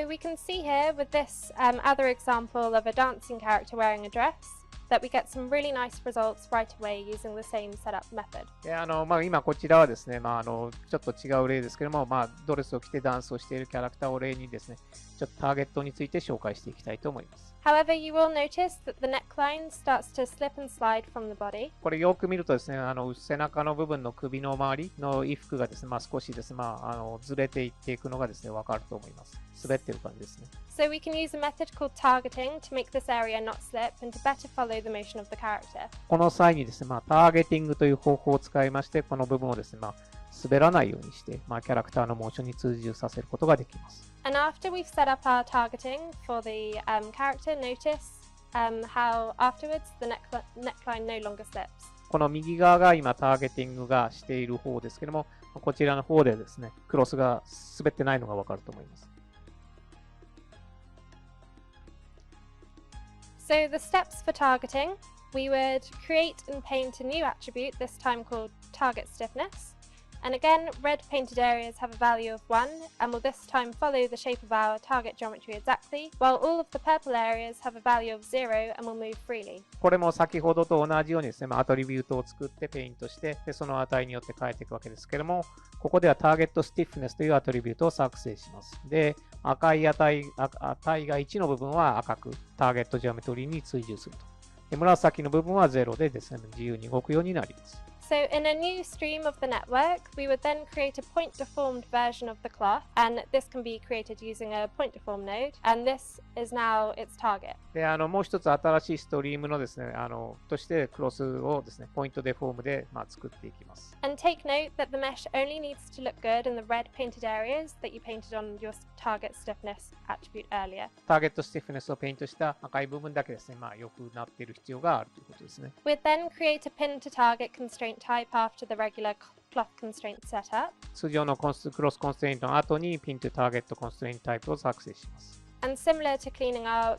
So we can see here with this other example of a dancing character wearing a dress that we get some really nice results right away using the same setup method. で今こちらはですね、ちょっと違う例ですけども、ドレスを着てダンスをしているキャラクターを例にですね、ちょっとターゲットについて紹介していきたいと思います。However, you will notice that the neckline starts to slip and slide from the body. これよく見るとですね、背中の部分の首の周りの衣服がですね、少しですね、ずれていっていくのがですね、わかると思います。滑ってる感じですね。So we can use a method called targeting to make this area not slip and to better follow the motion of the character. この際にですね、ターゲティングという方法を使いまして、この部分をですね、滑らないようにして、キャラクターのモーションに通じさせることができます。And after we've set up our targeting for the character, notice how afterwards the neckline no longer slips. この右側が今ターゲティングがしている方ですけども、こちらの方でですね、クロスが滑ってないのがわかると思います。So the steps for targeting, we would create and paint a new attribute, this time called target stiffness. And again, red painted areas have a value of 1 and will this time follow the shape of our target geometry exactly, while all of the purple areas have a value of 0 and will move freely. これも先ほどと同じようにですね、アトリビュートを作ってペイントして、でその値によって変えていくわけですけども、ここではターゲットスティフネスというアトリビュートを作成します。で、赤い値が1の部分は赤くターゲットジオメトリーに追従すると。で、紫の部分は0でですね、自由に動くようになります。So in a new stream of the network, we would then create a point deformed version of the cloth, and this can be created using a point deform node, and this is now its target. で、もう一つ新しいストリームのですね、としてクロスをですね、ポイントデフォームで作っていきます。And take note that the mesh only needs to look good in the red painted areas that you painted on your target stiffness attribute earlier. ターゲットスティフネスをペイントした赤い部分だけですね、良くなっている必要があるということですね。We'd then create a pin to target constraint type after the regular cloth constraint setup. 通常のクロスコンストレイントの後にピンとターゲットコンストレイントタイプを作成します。And similar to cleaning our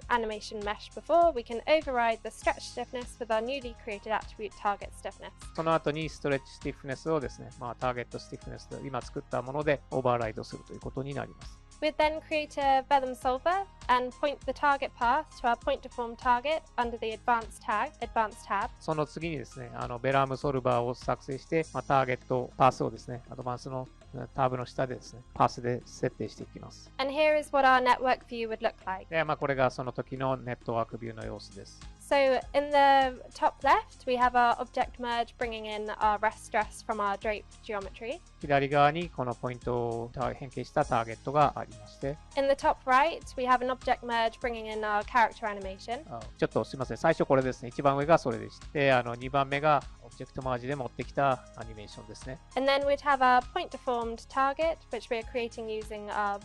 animation mesh before, we can override the stretch stiffness with our newly created attribute target stiffness. その後にストレッチスティフネスをですね、ターゲットスティフネスと今作ったものでオーバーライドするということになります。We'd then create a Vellum solver and point the target path to our point deform target under the advanced tab. その次にですね、ベラームソルバーを作成して、ターゲットパスをですね、アドバンスのタブの下でですね、パスで設定していきます。And here is what our network view would look like. で、これがその時のネットワークビューの様子です。So in the top left, we have our object merge bringing in our rest dress from our draped geometry. 左側にこのポイントを変形したターゲットがありまして、In the top right, we have an object merge bringing in our character animation. ちょっとすみません、最初これですね、一番上がそれでして、2番目がオブジェクトマージで持ってきたアニメーションですね。And then we'd have our point deformed target, which we're creating using our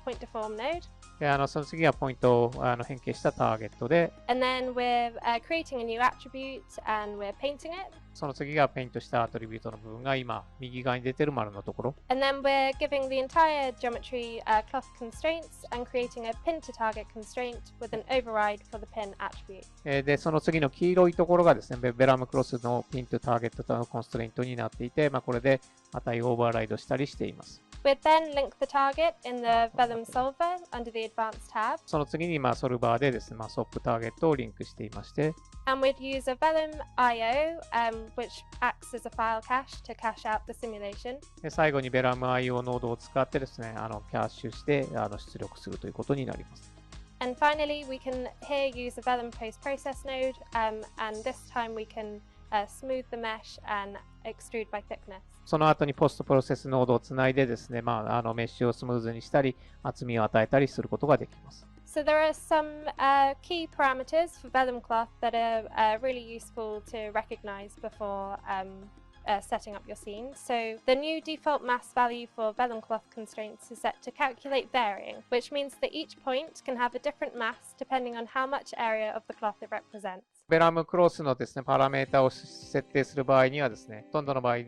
point deform node. で、その次はポイントを変形したターゲットで、And then we're creating a new attribute and we're painting it. その次がペイントしたアトリビュートの部分が今、右側に出てる丸のところ。And then we're giving the entire geometry cloth constraints and creating a pin to target constraint with an override for the pin attribute. で、その次の黄色いところがですね、ベラムクロスのピンとターゲットとのコンストレイントになっていて、これで値をオーバーライドしたりしています。We'd then link the target in the Vellum solver under the advanced tab. その次にソルバーでですね、ソップターゲットをリンクしていまして、And we'd use a Vellum IO, which acts as a file cache to cache out the simulation. で、最後にベラム IO ノードを使ってですね、キャッシュして出力するということになります。And finally, we can here use a Vellum post process node, and this time we can smooth the mesh and extrude by thickness. その後にポストプロセスノードをつないでですね、メッシュをスムーズにしたり、厚みを与えたりすることができます。So there are some key parameters for Vellum cloth that are really useful to recognize before setting up your scene. So the new default mass value for Vellum cloth constraints is set to calculate varying, which means that each point can have a different mass depending on how much area of the cloth it represents. ベラムクロスのですね、パラメータを設定する場合にはですね、ほとんどの場合、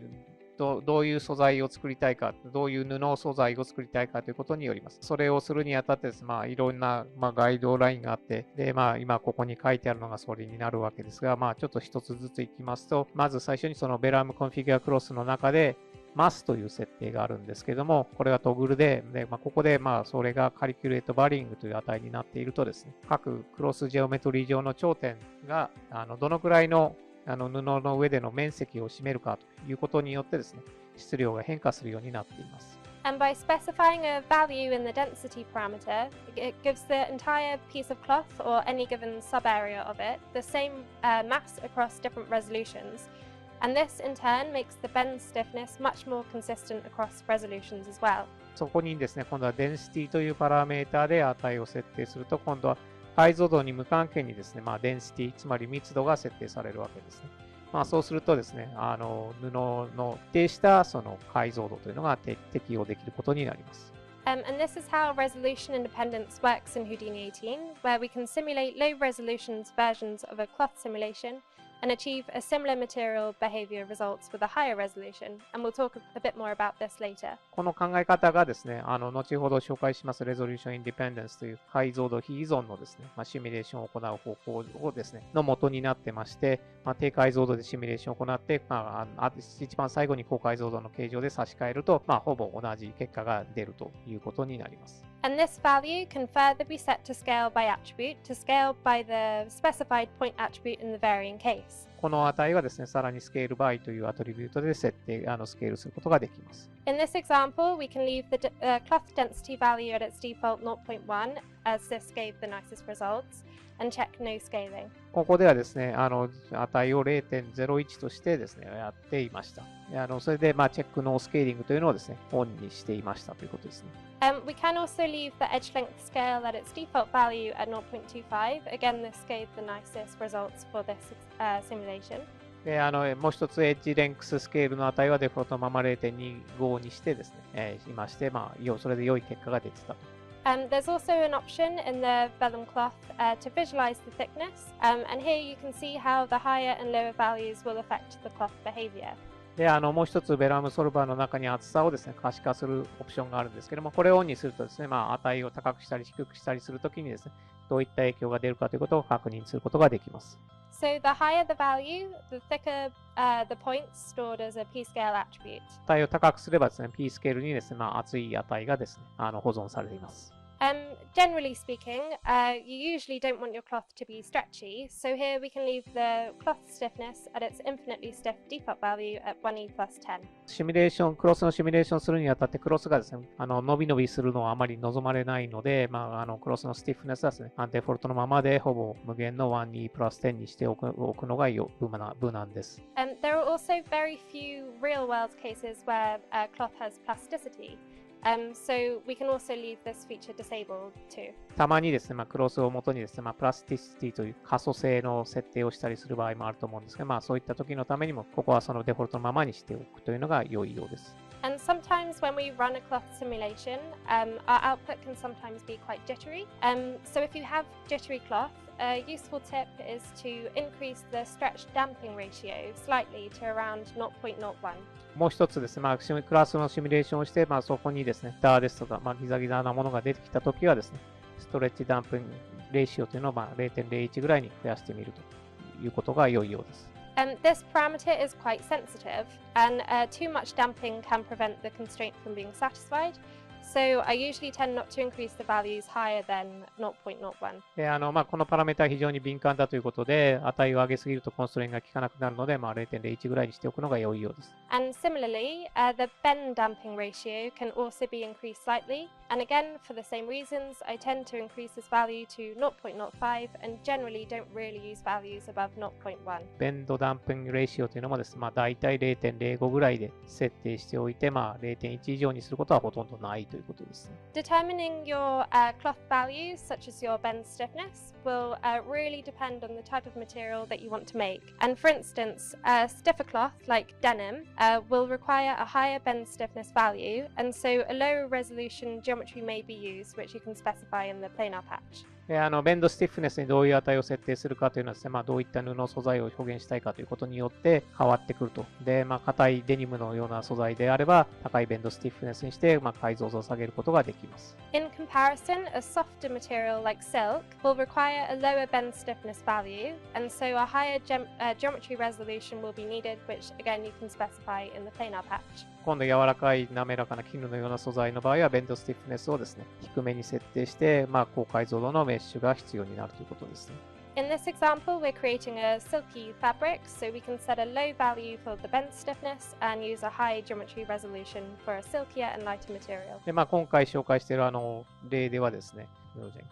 どういう素材を作りたいか、どういう布素材を作りたいかということによります。それをするにあたってですね、いろんな、ガイドラインがあって、で、今ここに書いてあるのがそれになるわけですが、ちょっと一つずついきますと、まず最初にそのベラムコンフィギュアクロスの中で、マスという設定があるんですけども、これはトグルで、ここでそれがカリキュレートバリングという値になっているとですね、各クロスジェオメトリー上の頂点がどのくらいの布の上での面積を占めるかということによってですね、質量が変化するようになっています。And by specifying a value in the density parameter, it gives the entire piece of cloth or any given sub-area of it the same mass across different resolutions. And this in turn makes the bend stiffness much more consistent across resolutions as well. そこにですね、今度はデンシティというパラメータで値を設定すると、今度は解像度に無関係にですね、デンシティ、つまり密度が設定されるわけですね。そうするとですね、布の一定したその解像度というのが適用できることになります。And this is how resolution independence works in Houdini 18, where we can simulate low resolution versions of a cloth simulation and achieve a similar material behavior results with a higher resolution. And we'll talk a bit more about this later. この考え方がですね、後ほど紹介しますレゾリューションインディペンデンスという解像度非依存のですね、シミュレーションを行う方法をですね、の元になってまして、低解像度でシミュレーションを行って、一番最後に高解像度の形状で差し替えると、ほぼ同じ結果が出るということになります。And this value can further be set to scale by attribute to scale by the specified point attribute in the varying case. この値はですね、さらにスケール by というアトリビュートでスケールすることができます。In this example, we can leave the cloth density value at its default 0.1 as this gave the nicest results and check no scaling. ここではですね、値を 0.01 としてですね、やっていました。それで、チェックノースケーリングというのをですね、オンにしていましたということですね。We can also leave the edge length scale at its default value at 0.25. Again, this gave the nicest results for this simulation. でもう一つ、エッジレンクススケールの値はデフォルトのまま 0.25 にしてですね、しまして、それで良い結果が出てたと。There's also an option in the vellum cloth to visualize the thickness. And here you can see how the higher and lower values will affect the cloth behavior. で、もう一つ、ベラムソルバーの中に厚さをですね、可視化するオプションがあるんですけども、これをオンにするとですね、値を高くしたり低くしたりするときにですね、どういった影響が出るかということを確認することができます。So the higher the value, the thicker the points stored as a p-scale attribute. 値を高くすればですね、p スケールにですね、厚い値がですね、保存されています。Generally speaking, you usually don't want your cloth to be stretchy, so here we can leave the cloth stiffness at its infinitely stiff default value at 1e plus 10. シミュレーション、クロスのシミュレーションするにあたって、クロスがですね、伸び伸びするのはあまり望まれないので、クロスのスティフネスはですね、デフォルトのままでほぼ無限の 1e プラス10にしておくのが無難です。There are also very few real-world cases where cloth has plasticity. So we can also leave this feature disabled too. たまにですね、クロスを元にですね、プラスティシティという可塑性の設定をしたりする場合もあると思うんですが、そういった時のためにも、ここはそのデフォルトのままにしておくというのが良いようです。And sometimes when we run a cloth simulation, our output can sometimes be quite jittery. So if you have jittery cloth, a useful tip is to increase the stretch damping ratio slightly to around 0.01. もう一つですね、クラスのシミュレーションをして、そこにですね、ダーですとか、ギザギザなものが出てきたときはですね、ストレッチダンプンレーシオというのを0.01 ぐらいに増やしてみるということが良いようです。This parameter is quite sensitive, and too much damping can prevent the constraint from being satisfied. So I usually tend not to increase the values higher than 0.01. で、このパラメータは非常に敏感だということで、値を上げすぎるとコンストレインが効かなくなるので、0.01 ぐらいにしておくのが良いようです。And similarly, the bend damping ratio can also be increased slightly. And again, for the same reasons, I tend to increase this value to 0.05 and generally don't really use values above 0.1. ベンドダンピングレーシオというのもですね、大体 0.05 ぐらいで設定しておいて、0.1 以上にすることはほとんどないということですね。Determining your cloth values, such as your bend stiffness, will really depend on the type of material that you want to make. And for instance, stiffer cloth like denim will require a higher bend stiffness value, and so a lower resolution geometry may be used, which you can specify in the planar patch. でベンドスティフネスにどういう値を設定するかというのはですね、どういった布素材を表現したいかということによって変わってくると。で、硬いデニムのような素材であれば、高いベンドスティフネスにして、解像度を下げることができます。In comparison, a softer material like silk will require a lower bend stiffness value, and so a higher geometry resolution will be needed, which again you can specify in the planar patch. 今度柔らかい滑らかな絹のような素材の場合は、ベンドスティフネスをですね、低めに設定して、高解像度のメッシュが必要になるということですね。In this example, we're creating a silky fabric, so we can set a low value for the bend stiffness and use a high geometry resolution for a silkier and lighter material. で、今回紹介している例ではですね、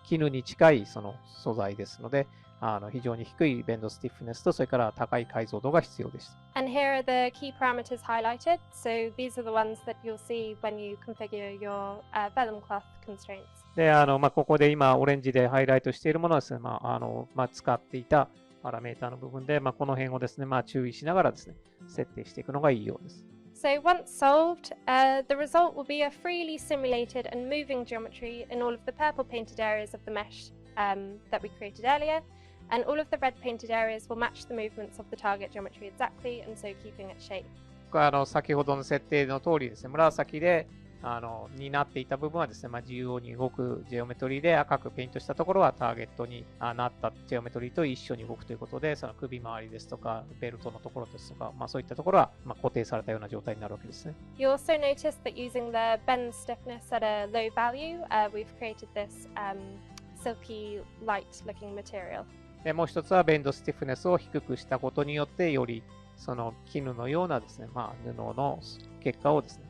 絹に近いその素材ですので、非常に低いベンドスティフネスと、それから高い解像度が必要です。And here are the key parameters highlighted. So these are the ones that you'll see when you configure your vellum cloth constraints. で、ここで今、オレンジでハイライトしているものはですね、使っていたパラメータの部分で、この辺をですね、注意しながらですね、設定していくのがいいようです。So once solved, the result will be a freely simulated and moving geometry in all of the purple painted areas of the mesh that we created earlier, and all of the red painted areas will match the movements of the target geometry exactly, and so keeping its shape. 先ほどの設定の通りですね、紫でになっていた部分はですね、自由に動くジオメトリーで赤くペイントしたところはターゲットになったジオメトリーと一緒に動くということで、その首周りですとか、ベルトのところですとか、そういったところは固定されたような状態になるわけですね。You also notice that using the bend stiffness at a low value, we've created this silky light looking material. でもう一つはベンドスティフネスを低くしたことによって、よりその絹のようなですね、布の結果をですね、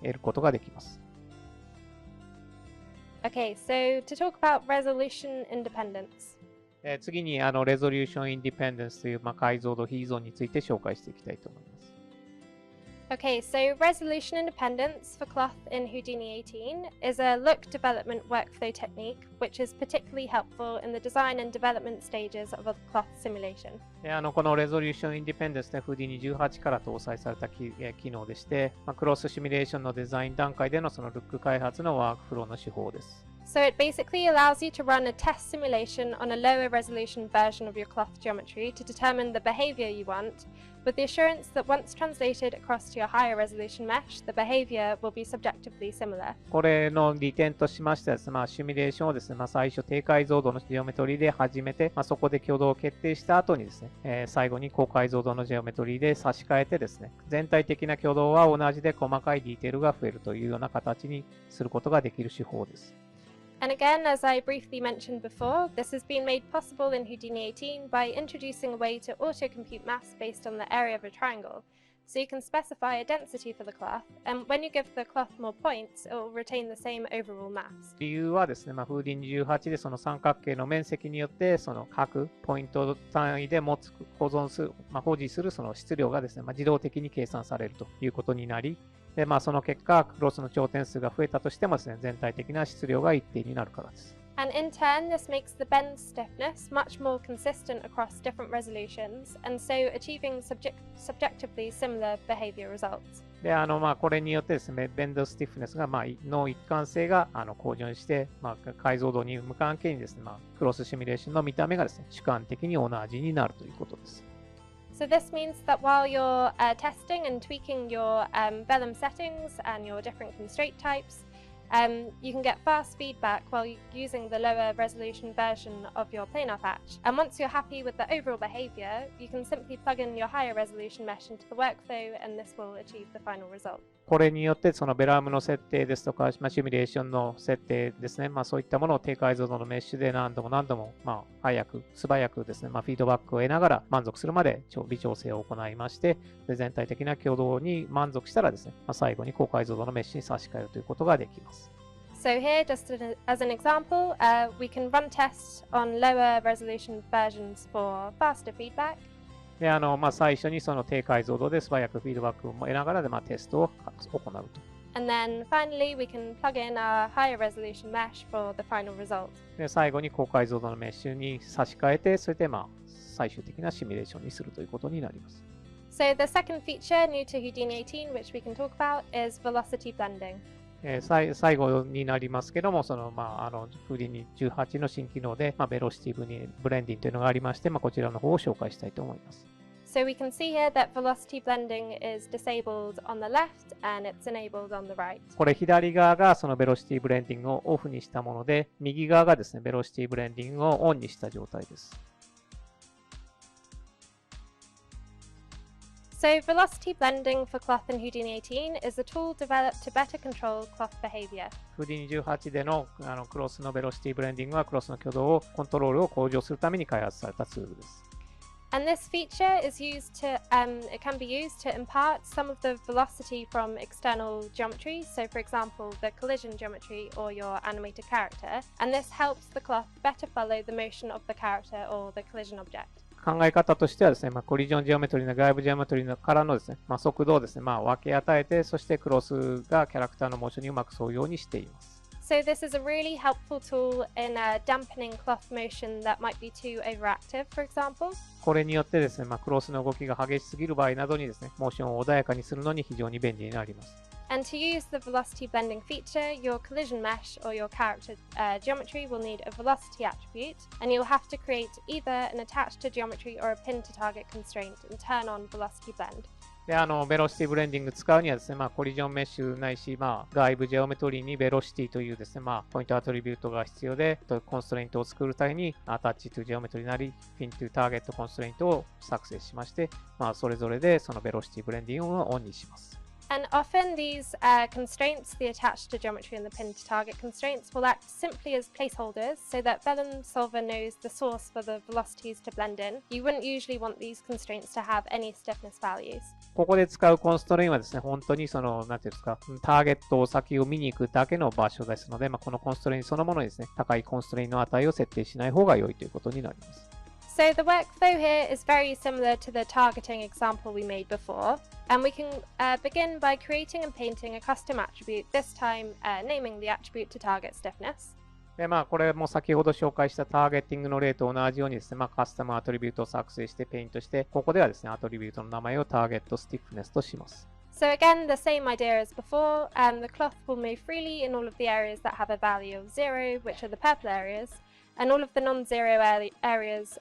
得ることができます。Okay, so to talk about resolution independence. 次にレゾリューションインディペンデンスという解像度比依存について紹介していきたいと思います。Okay, so resolution independence for cloth in Houdini 18 is a look development workflow technique which is particularly helpful in the design and development stages of a cloth simulation. このレゾリューションインディペンデンスね、Houdini 18から搭載された機能でして、クロスシミュレーションのデザイン段階でのそのルック開発のワークフローの手法です。So it basically allows you to run a test simulation on a lower resolution version of your cloth geometry to determine the behavior you want, with the assurance that once translated across to your higher resolution mesh, the behavior will be subjectively similar. これの利点としましてはですね、シミュレーションをですね、最初低解像度のジオメトリーで始めて、そこで挙動を決定した後にですね、最後に高解像度のジオメトリーで差し替えてですね、全体的な挙動は同じで細かいディテールが増えるというような形にすることができる手法です。And again, as I briefly mentioned before, this has been made possible in Houdini 18 by introducing a way to auto-compute mass based on the area of a triangle. So you can specify a density for the cloth, and when you give the cloth more points, it will retain the same overall mass. 理由はですね、Houdini 18でその三角形の面積によって、その各ポイント単位で保持するその質量がですね、自動的に計算されるということになり、で、その結果、クロスの頂点数が増えたとしてもですね、全体的な質量が一定になるからです。And in turn, this makes the bend stiffness much more consistent across different resolutions, and so achieving subjectively similar behavior results. で、これによってですね、ベンドスティフネスが、の一貫性が向上して、解像度に無関係にですね、クロスシミュレーションの見た目がですね、主観的に同じになるということです。So this means that while you're testing and tweaking your vellum settings and your different constraint types, you can get fast feedback while using the lower resolution version of your planar patch. And once you're happy with the overall behavior, you can simply plug in your higher resolution mesh into the workflow, and this will achieve the final result. これによって、そのベラムの設定ですとか、シミュレーションの設定ですね、そういったものを低解像度のメッシュで何度も、素早くですね、フィードバックを得ながら満足するまで微調整を行いまして、で全体的な挙動に満足したらですね、最後に高解像度のメッシュに差し替えるということができます。So here, just as an example, we can run tests on lower resolution versions for faster feedback. で、最初にその低解像度で素早くフィードバックを得ながらで、テストを行うと。And then finally, we can plug in our higher resolution mesh for the final result. で、最後に高解像度のメッシュに差し替えて、それで最終的なシミュレーションにするということになります。So the second feature new to Houdini 18, which we can talk about, is velocity blending. 最後になりますけども、Houdini 18の新機能で、ベロシティブレンディングというのがありまして、こちらの方を紹介したいと思います。So we can see here that velocity blending is disabled on the left and it's enabled on the right. これ左側がそのベロシティブレンディングをオフにしたもので、右側がですね、ベロシティブレンディングをオンにした状態です。So velocity blending for cloth in Houdini 18 is a tool developed to better control cloth behavior. Houdini 18でのクロスのベロシティブレンディングはクロスの挙動をコントロールを向上するために開発されたツールです。And this feature is used to, it can be used to impart some of the velocity from external geometry, so for example, the collision geometry or your animated character, and this helps the cloth better follow the motion of the character or the collision object. 考え方としてはですね、コリジョンジオメトリーの外部ジオメトリーからのですね、速度をですね、分け与えて、そしてクロスがキャラクターのモーションにうまく沿うようにしています。So this is a really helpful tool in dampening cloth motion that might be too overactive, for example. これによってですね、クロスの動きが激しすぎる場合などにですね、モーションを穏やかにするのに非常に便利になります。And to use the velocity blending feature, your collision mesh or your character geometry will need a velocity attribute, and you'll have to create either an attached to geometry or a pin to target constraint and turn on velocity blend. で、ベロシティブレンディング使うにはですね、コリジョンメッシュないし、外部ジオメトリーにベロシティというですね、ポイントアトリビュートが必要で、コンストレイントを作る際に、アタッチトゥジオメトリーなり、ピントゥターゲットコンストレイントを作成しまして、それぞれでそのベロシティブレンディングをオンにします。And often these constraints, the attached to geometry and the pin to target constraints, will act simply as placeholders so that Vellum Solver knows the source for the velocities to blend in. You wouldn't usually want these constraints to have any stiffness values. ここで使うコンストレインはですね、本当になんていうんですか、ターゲット先を見に行くだけの場所ですので、このコンストレインそのものにですね、高いコンストレインの値を設定しない方が良いということになります。So the workflow here is very similar to the targeting example we made before, and we can begin by creating and painting a custom attribute, this time naming the attribute to target stiffness. で、これも先ほど紹介したターゲティングの例と同じようにですね、カスタムアトリビュートを作成してペイントして、ここではですね、アトリビュートの名前をターゲットスティフネスとします。So again, the same idea as before, the cloth will move freely in all of the areas that have a value of 0, which are the purple areas, and all of the non-zero areas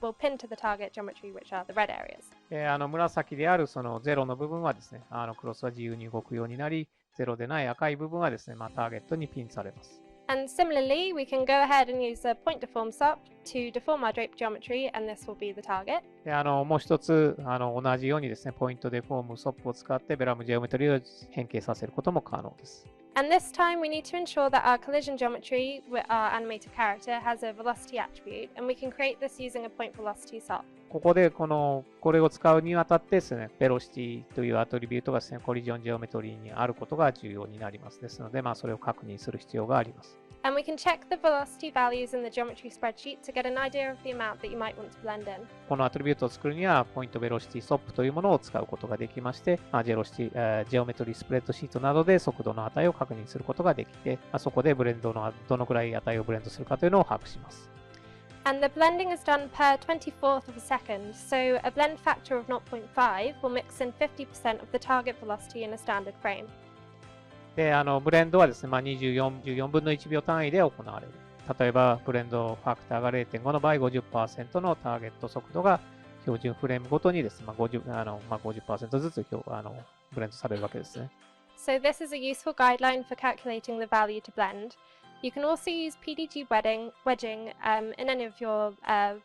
will pin to the target geometry, which are the red areas. 紫であるその0の部分はですね、クロスは自由に動くようになり、0でない赤い部分はですね、ターゲットにピンされます。And similarly, we can go ahead and use a point deform SOP to deform our drape geometry, and this will be the target. で、もう一つ、同じようにですね、ポイントデフォーム SOP を使ってベラムジオメトリーを変形させることも可能です。And this time we need to ensure that our collision geometry with our animated character has a velocity attribute, and we can create this using a point velocity SOP. ここでこれを使うにあたってですね、ベロシティというアトリビュートがですね、コリジョンジオメトリーにあることが重要になります。ですので、それを確認する必要があります。And we can check the velocity values in the geometry spreadsheet to get an idea of the amount that you might want to blend in. このアトリビュートを作るには、ポイントベロシティ SOP というものを使うことができまして、ジオメトリースプレッドシートなどで速度の値を確認することができて、そこでブレンドのどのくらい値をブレンドするかというのを把握します。And the blending is done per 24th of a second, so a blend factor of 0.5 will mix in 50% of the target velocity in a standard frame. で、ブレンドはですね、14分の1秒単位で行われる。例えば、ブレンドファクターが 0.5 の場合、50% のターゲット速度が標準フレームごとにですね、50% ずつブレンドされるわけですね。So this is a useful guideline for calculating the value to blend. You can also use PDG wedging in any of your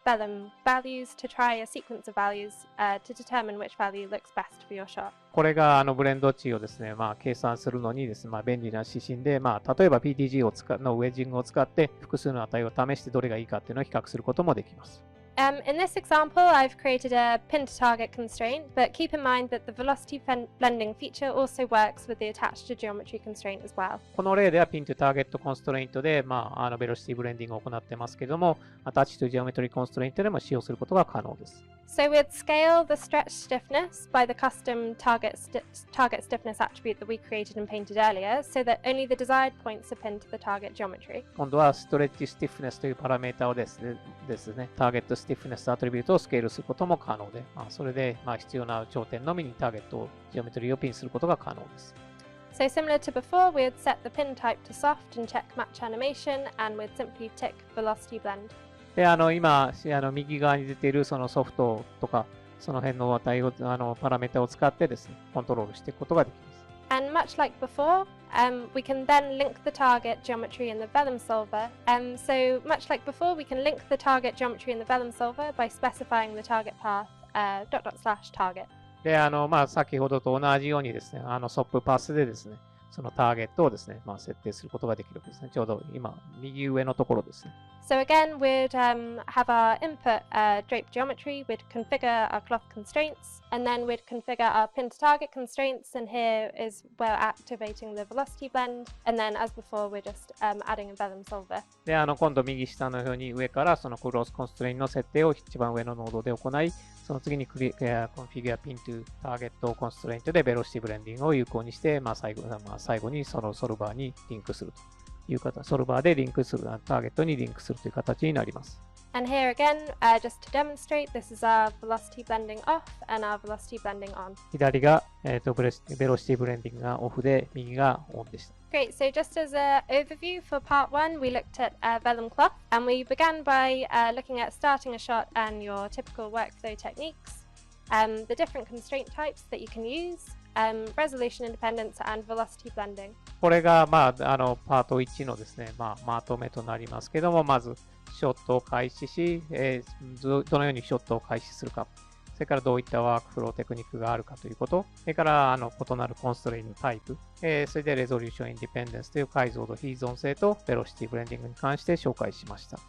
Vellum values to try a sequence of values to determine which value looks best for your shot. これがブレンド値をですね、計算するのにですね、便利な指針で、例えば PDG のウェッジングを使って複数の値を試してどれがいいかっていうのを比較することもできます。In this example, I've created a pin to target constraint, but keep in mind that the velocity blending feature also works with the attached to geometry constraint as well. この例ではピンとターゲットコンストレイントで、ベロシティブレンディングを行ってますけども、アタッチとジオメトリーコンストレイントでも使用することが可能です。So we'd scale the stretch stiffness by the custom target stiffness attribute that we created and painted earlier, so that only the desired points are pinned to the target geometry. 今度はストレッチスティフネスというパラメータをですね、ターゲットスティフネスアトリビュートをスケールすることも可能で、それで必要な頂点のみにターゲットジオメトリーをピンすることが可能です。So similar to before, we'd set the pin type to soft and check match animation, and we'd simply tick velocity blend. で、今、右側に出ているそのソフトとか、その辺の値を、パラメータを使ってですね、コントロールしていくことができます。And much like before, we can then link the target geometry in the Vellum solver. So much like before, we can link the target geometry in the Vellum solver by specifying the target path ../target. で、先ほどと同じようにですね、ソップパスでですね、そのターゲットをですね、設定することができるわけですね。ちょうど今、右上のところですね。So again, we'd have our input drape geometry, we'd configure our cloth constraints, and then we'd configure our pin to target constraints, and here is where we're activating the velocity blend, and then as before, we're just adding a Vellum solver. で、今度右下のように上からそのクロスコンストレインの設定を一番上のノードで行い、その次にコンフィギュアピンとターゲットコンストレイントでベロシティブレンディングを有効にして、最後にそのソルバーにリンクするという形、ソルバーでリンクする、ターゲットにリンクするという形になります。And here again, just to demonstrate, this is our velocity blending off and our velocity blending on. 左が、ベロシティブレンディングがオフで、右がオンでした。Great, so just as an overview for part one, we looked at vellum cloth, and we began by looking at starting a shot and your typical workflow techniques, the different constraint types that you can use, resolution independence, and velocity blending. これが、パート1のですね、まとめとなりますけども、まず、ショットを開始し、どのようにショットを開始するか、それからどういったワークフローテクニックがあるかということ、それから異なるコンストレインのタイプ、それでレゾリューションインディペンデンスという解像度非依存性とベロシティブレンディングに関して紹介しました。